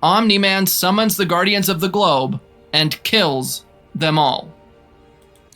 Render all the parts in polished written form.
Omni-Man summons the Guardians of the Globe and kills them all.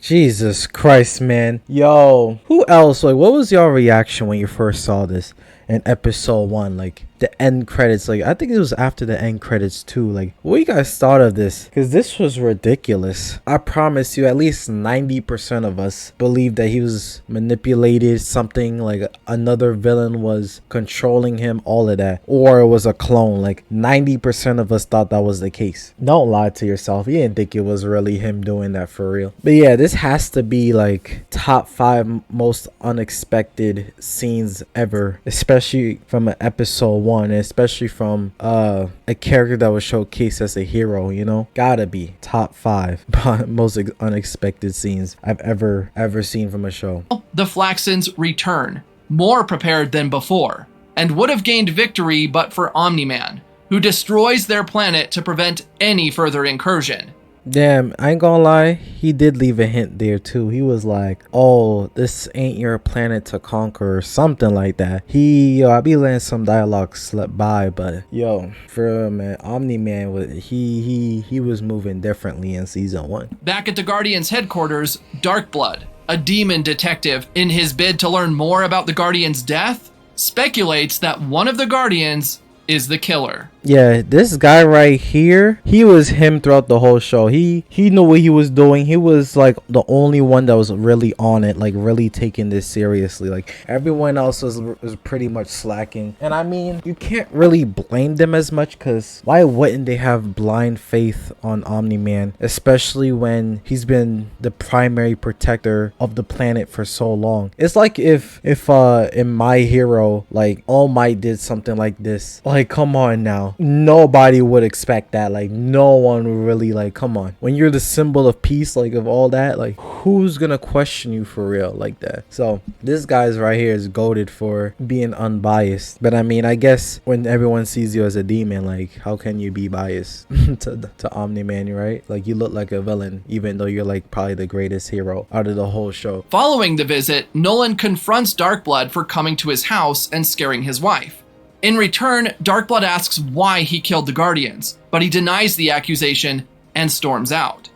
Jesus Christ, man. Yo, who else? Like, what was your reaction when you first saw this in episode 1? Like, the end credits. Like, I think it was after the end credits too. Like, what you guys thought of this? Because this was ridiculous. I promise you, at least 90% of us believed that he was manipulated, something like another villain was controlling him, all of that. Or it was a clone. Like, 90% of us thought that was the case. Don't lie to yourself. You didn't think it was really him doing that for real. But yeah, this has to be like top 5 most unexpected scenes ever, especially from an episode 1, especially from a character that was showcased as a hero, you know. Gotta be top 5 most unexpected scenes I've ever seen from a show. The Flaxans return, more prepared than before, and would have gained victory but for Omni-Man, who destroys their planet to prevent any further incursion. Damn, I ain't gonna lie, he did leave a hint there too. He was like, oh, this ain't your planet to conquer, or something like that. I be letting some dialogue slip by, but yo, for real, man, Omni-Man, he was moving differently in season 1. Back at the Guardians' headquarters, Darkblood, a demon detective, in his bid to learn more about the Guardians' death, speculates that one of the Guardians is the killer. Yeah, this guy right here, he was him throughout the whole show. He knew what he was doing. He was like the only one that was really on it, like really taking this seriously. Like everyone else was pretty much slacking. And I mean, you can't really blame them as much, because why wouldn't they have blind faith on Omni-Man, especially when he's been the primary protector of the planet for so long. It's like if in My Hero, like All Might did something like this. Like, come on now. Nobody would expect that. Like, no one would really, like, come on. When you're the symbol of peace, like, of all that, like, who's gonna question you for real like that? So this guy's right here is goated for being unbiased. But I mean, I guess when everyone sees you as a demon, like, how can you be biased to Omni-Man, right? Like, you look like a villain, even though you're like probably the greatest hero out of the whole show. Following the visit, Nolan confronts Darkblood for coming to his house and scaring his wife. In return, Darkblood asks why he killed the Guardians, but he denies the accusation and storms out.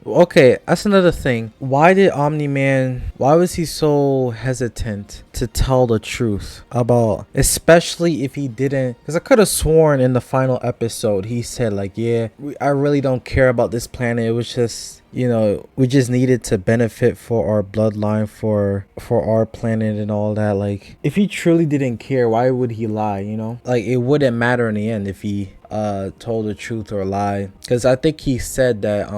Okay, that's another thing. Why was he so hesitant to tell the truth about, especially if he didn't, because I could have sworn in the final episode he said like, yeah, I really don't care about this planet. It was just, you know, we just needed to benefit for our bloodline, for our planet and all that. Like, if he truly didn't care, why would he lie, you know? Like, it wouldn't matter in the end if he told the truth or lie, because I think he said that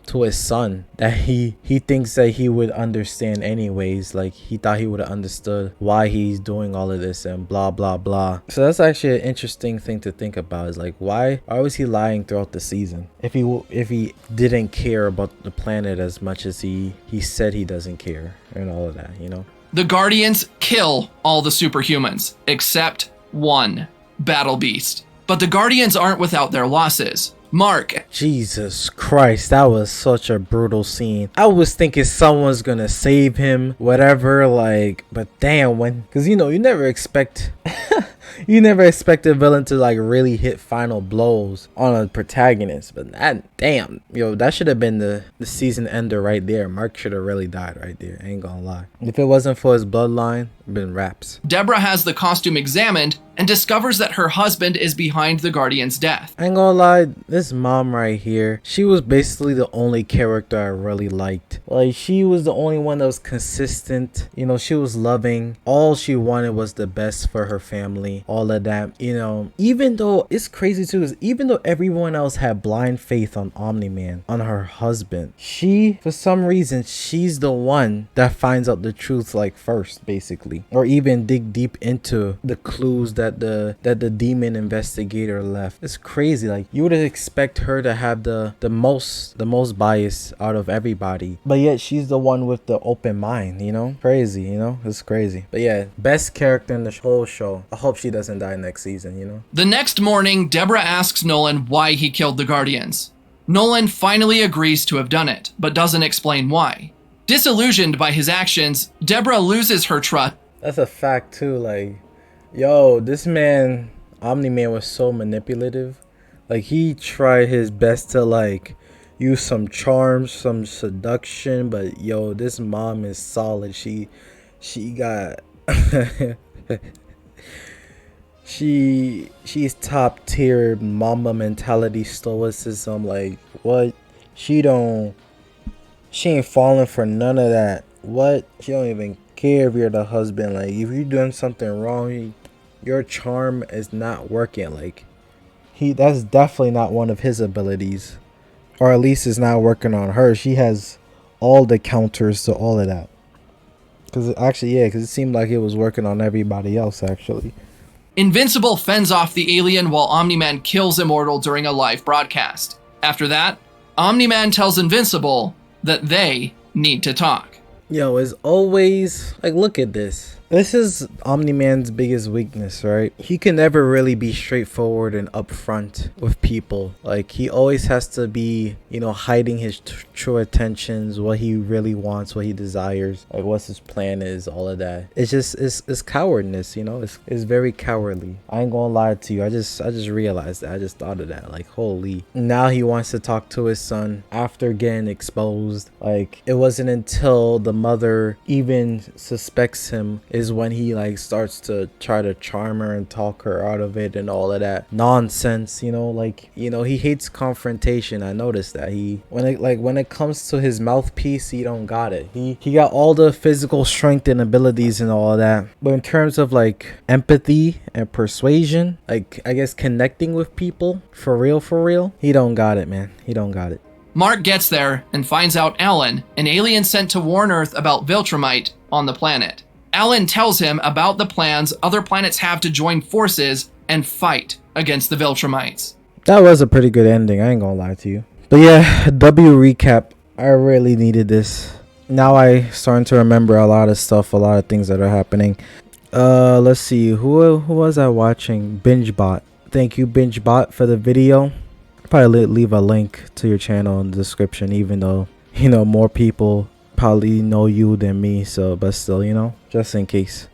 to his son that he thinks that he would understand anyways. Like, he thought he would have understood why he's doing all of this and blah blah blah. So that's actually an interesting thing to think about, is like, why was he lying throughout the season if he didn't care about the planet as much as he said he doesn't care and all of that, you know? The Guardians kill all the superhumans except one, Battle Beast. But the Guardians aren't without their losses. Mark. Jesus Christ, that was such a brutal scene. I was thinking someone's gonna save him, whatever, like, but damn, because you know, you never expect a villain to like really hit final blows on a protagonist. But damn, yo, that should have been the season ender right there. Mark should have really died right there. I ain't gonna lie. If it wasn't for his bloodline, it'd been raps. Deborah has the costume examined and discovers that her husband is behind the Guardian's death. I ain't gonna lie, this mom right here, she was basically the only character I really liked. Like, she was the only one that was consistent. You know, she was loving. All she wanted was the best for her family. All of that, you know. Even though, it's crazy too, is even though everyone else had blind faith on Omni-Man, on her husband, she, for some reason, she's the one that finds out the truth like first, basically. Or even dig deep into the clues that the demon investigator left. It's crazy. Like, you would expect her to have the most bias out of everybody, but yet she's the one with the open mind, you know? Crazy, you know? It's crazy. But yeah, best character in the whole show. I hope she doesn't die next season, you know? The next morning, Deborah asks Nolan why he killed the Guardians. Nolan finally agrees to have done it, but doesn't explain why. Disillusioned by his actions, Deborah loses her trust. That's a fact too. Like, yo, this man, Omni-Man, was so manipulative. Like he tried his best to like use some charm, some seduction, but yo, this mom is solid. She got she's top tier mama mentality stoicism. Like what? She don't she ain't falling for none of that. What? She don't even care if you're the husband. Like if you're doing something wrong, your charm is not working. Like that's definitely not one of his abilities, or at least it's not working on her. She has all the counters to all of that. Because it seemed like it was working on everybody else actually. Invincible fends off the alien while Omni-Man kills Immortal during a live broadcast. After that, Omni-Man tells Invincible that they need to talk. Yo, as always, like look at this. This is Omni-Man's biggest weakness, right? He can never really be straightforward and upfront with people. Like he always has to be, hiding his true intentions, what he really wants, what he desires, like what his plan is, all of that. It's just it's cowardness, It's very cowardly. I ain't gonna lie to you. I just realized that. I just thought of that. Like holy. Now he wants to talk to his son after getting exposed. Like it wasn't until the mother even suspects him is when he like starts to try to charm her and talk her out of it and all of that nonsense. He hates confrontation. I noticed that when it comes to his mouthpiece, he don't got it. He got all the physical strength and abilities and all of that, but in terms of like empathy and persuasion, like I guess connecting with people for real, he don't got it, man. He don't got it. Mark gets there and finds out Alan, an alien sent to warn Earth about Viltrumite on the planet. Alan tells him about the plans other planets have to join forces and fight against the Viltrumites. That was a pretty good ending, I ain't gonna lie to you. But yeah, W recap. I really needed this. Now I starting to remember a lot of stuff, a lot of things that are happening. Let's see, who was I watching? BingeBot. Thank you, BingeBot, for the video. Probably leave a link to your channel in the description, even though more people probably know you than me, but still, just in case.